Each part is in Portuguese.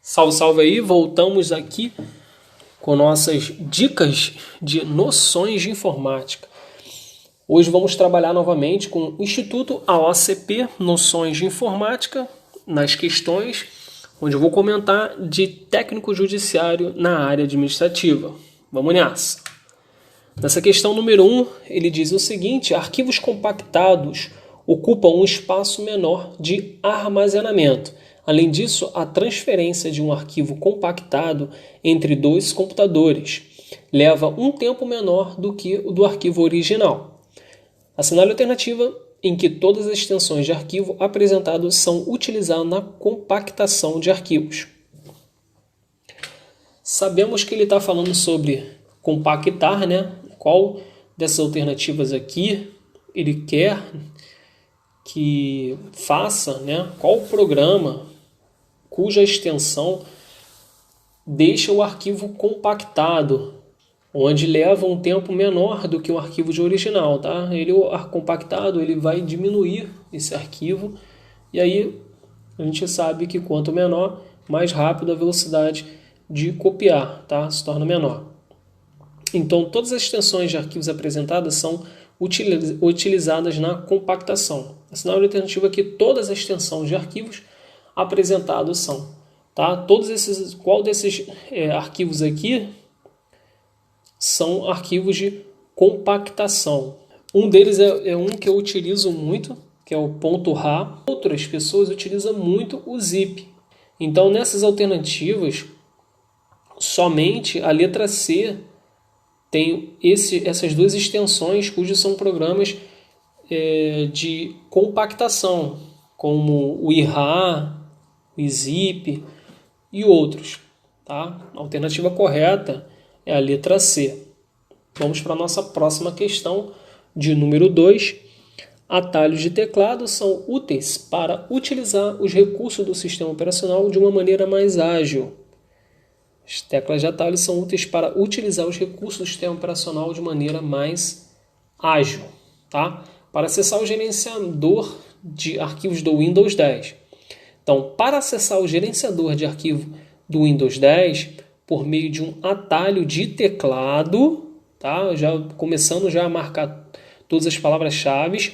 Salve, salve aí, voltamos aqui com nossas dicas de noções de informática. Hoje vamos trabalhar novamente com o Instituto AOCP, Noções de Informática, nas questões onde eu vou comentar de técnico judiciário na área administrativa. Vamos nessa! Nessa questão número 1, ele diz o seguinte: arquivos compactados ocupam um espaço menor de armazenamento. Além disso, a transferência de um arquivo compactado entre dois computadores leva um tempo menor do que o do arquivo original. Assinale a alternativa em que todas as extensões de arquivo apresentadas são utilizadas na compactação de arquivos. Sabemos que ele está falando sobre compactar, né? Qual dessas alternativas aqui ele quer que faça, né? Qual programa cuja extensão deixa o arquivo compactado, onde leva um tempo menor do que o arquivo de original, tá? O compactado ele vai diminuir esse arquivo, e aí a gente sabe que quanto menor, mais rápido a velocidade de copiar, tá? Se torna menor. Então, todas as extensões de arquivos apresentadas são utilizadas na compactação. Assinale a alternativa que todas as extensões de arquivos apresentados são, tá? Qual desses arquivos aqui são arquivos de compactação? Um deles é um que eu utilizo muito, que é o .rar. Outras pessoas utilizam muito o zip. Então, nessas alternativas, somente a letra C tem essas duas extensões, cujos são programas de compactação, como o IRAR, o IZIP e outros. Tá? A alternativa correta é a letra C. Vamos para a nossa próxima questão, de número 2. Atalhos de teclado são úteis para utilizar os recursos do sistema operacional de uma maneira mais ágil. As teclas de atalho são úteis para utilizar os recursos do sistema operacional de maneira mais ágil. Tá? Para acessar o gerenciador de arquivos do Windows 10. Então, para acessar o gerenciador de arquivo do Windows 10, por meio de um atalho de teclado, tá? Começando a marcar todas as palavras-chave,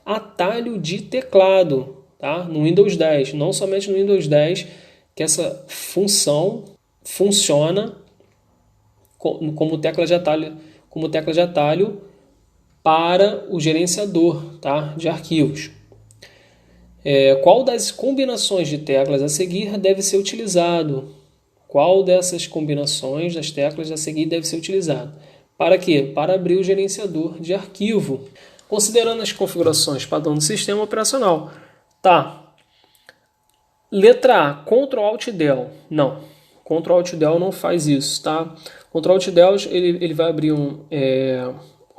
atalho de teclado, tá? No Windows 10, não somente no Windows 10, que essa função funciona como tecla de atalho para o gerenciador, tá? De arquivos. Qual das combinações de teclas a seguir deve ser utilizado? Qual dessas combinações das teclas a seguir deve ser utilizado? Para quê? Para abrir o gerenciador de arquivo. Considerando as configurações padrão do sistema operacional. Tá. Letra A, Ctrl Alt Del. Não. Ctrl Alt Del não faz isso, tá? Ctrl Alt Del ele vai abrir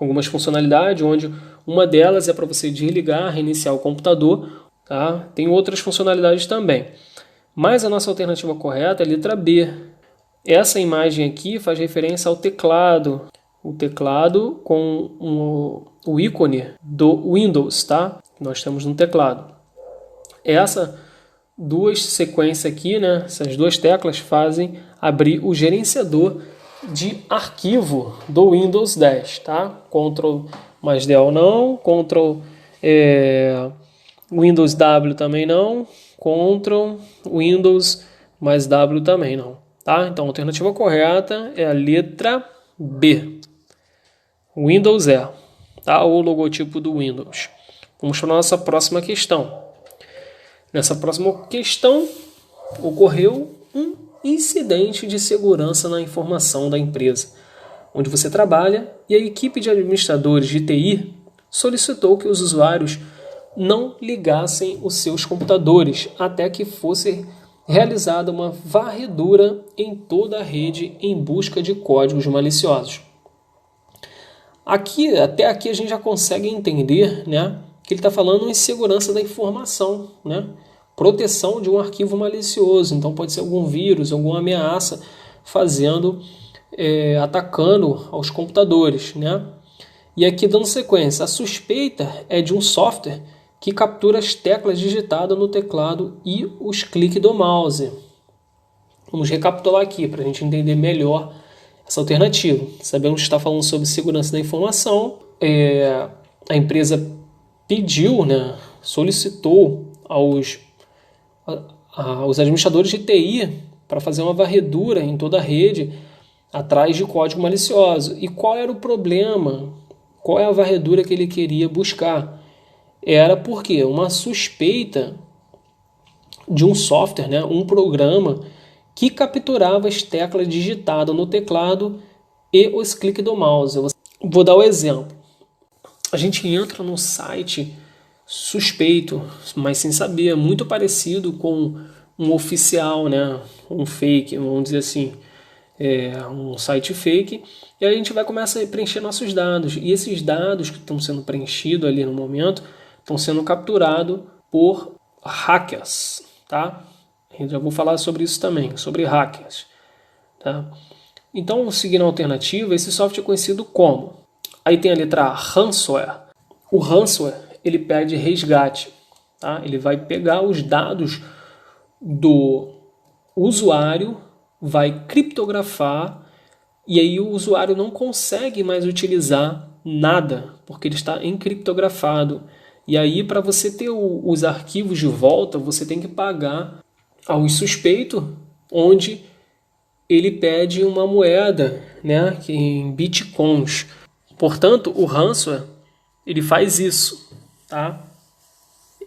algumas funcionalidades, onde uma delas é para você desligar, reiniciar o computador. Tá? Tem outras funcionalidades também. Mas a nossa alternativa correta é a letra B. Essa imagem aqui faz referência ao teclado. O teclado com o ícone do Windows, tá? Nós temos no teclado. Essas duas sequências aqui, né? Essas duas teclas fazem abrir o gerenciador de arquivo do Windows 10, tá? Ctrl mais Del não, Ctrl Windows W também não, Ctrl Windows mais W também não, tá? Então a alternativa correta é a letra B. Windows tá? O logotipo do Windows. Vamos para a nossa próxima questão. Nessa próxima questão, ocorreu um incidente de segurança na informação da empresa, onde você trabalha, e a equipe de administradores de TI solicitou que os usuários não ligassem os seus computadores até que fosse realizada uma varredura em toda a rede em busca de códigos maliciosos. Até aqui a gente já consegue entender, né, que ele está falando em segurança da informação, né, proteção de um arquivo malicioso. Então pode ser algum vírus, alguma ameaça atacando aos computadores, né? E aqui dando sequência, a suspeita é de um software que captura as teclas digitadas no teclado e os cliques do mouse. Vamos recapitular aqui para a gente entender melhor essa alternativa. Sabemos que está falando sobre segurança da informação. A empresa pediu, né, solicitou aos administradores de TI para fazer uma varredura em toda a rede atrás de código malicioso. E qual era o problema? Qual é a varredura que ele queria buscar? Era porque uma suspeita de um software, né, um programa que capturava as teclas digitadas no teclado e os cliques do mouse. Eu vou dar o exemplo. A gente entra num site suspeito, mas sem saber, muito parecido com um oficial, né, um fake, vamos dizer assim, um site fake, e aí a gente vai começar a preencher nossos dados, e esses dados que estão sendo preenchidos ali no momento estão sendo capturados por hackers, tá? Eu já vou falar sobre isso também, sobre hackers, tá? Então, seguindo a alternativa, esse software é conhecido como, aí tem a letra A, ransomware. O ransomware, ele pede resgate, tá? Ele vai pegar os dados do usuário, vai criptografar, e aí o usuário não consegue mais utilizar nada, porque ele está encriptografado. E aí, para você ter os arquivos de volta, você tem que pagar ao suspeito, onde ele pede uma moeda, né, que em bitcoins. Portanto, o ransomware, ele faz isso, tá?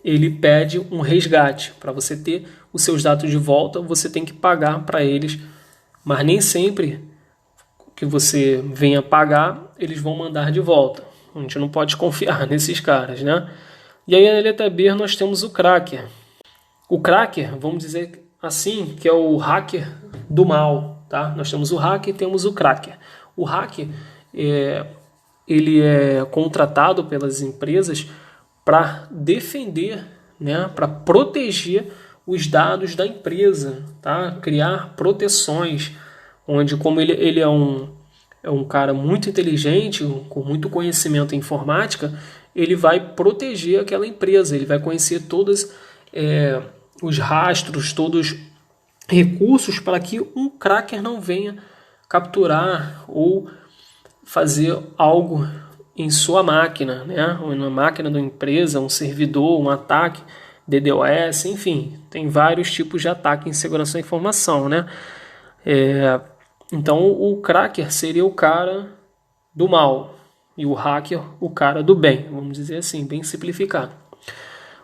Ele pede um resgate. Para você ter os seus dados de volta, você tem que pagar para eles, mas nem sempre que você venha pagar, eles vão mandar de volta. A gente não pode confiar nesses caras, né? E aí na letra B nós temos o cracker. O cracker, vamos dizer assim, que é o hacker do mal, tá? Nós temos o hacker e temos o cracker. O hacker, ele é contratado pelas empresas para defender, né, para proteger os dados da empresa, tá? Criar proteções, onde como ele é um cara muito inteligente, com muito conhecimento em informática, ele vai proteger aquela empresa, ele vai conhecer todos os rastros, todos os recursos para que um cracker não venha capturar ou fazer algo em sua máquina, né? Ou na máquina da empresa, um servidor, um ataque, DDoS, enfim, tem vários tipos de ataque em segurança da informação, né? Então o cracker seria o cara do mal e o hacker o cara do bem, vamos dizer assim, bem simplificado.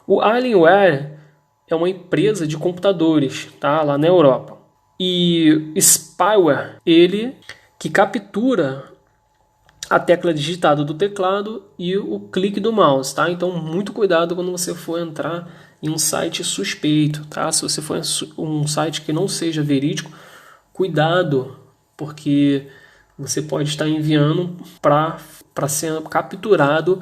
O Alienware é uma empresa de computadores, tá? Lá na Europa. E spyware, ele que captura a tecla digitada do teclado e o clique do mouse, tá? Então, muito cuidado quando você for entrar em um site suspeito, tá? Se você for um site que não seja verídico, cuidado, porque você pode estar enviando para ser capturado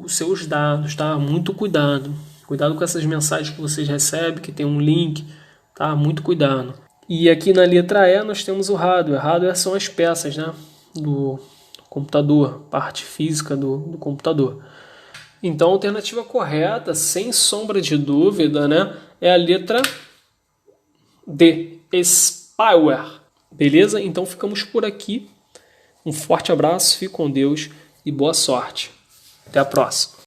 seus dados, tá? Muito cuidado. Cuidado com essas mensagens que vocês recebem, que tem um link, tá? Muito cuidado. E aqui na letra E nós temos o hardware. Hardware são as peças, né, do computador, parte física do computador. Então a alternativa correta, sem sombra de dúvida, né, é a letra D, spyware. Beleza? Então ficamos por aqui. Um forte abraço, fique com Deus e boa sorte. Até a próxima.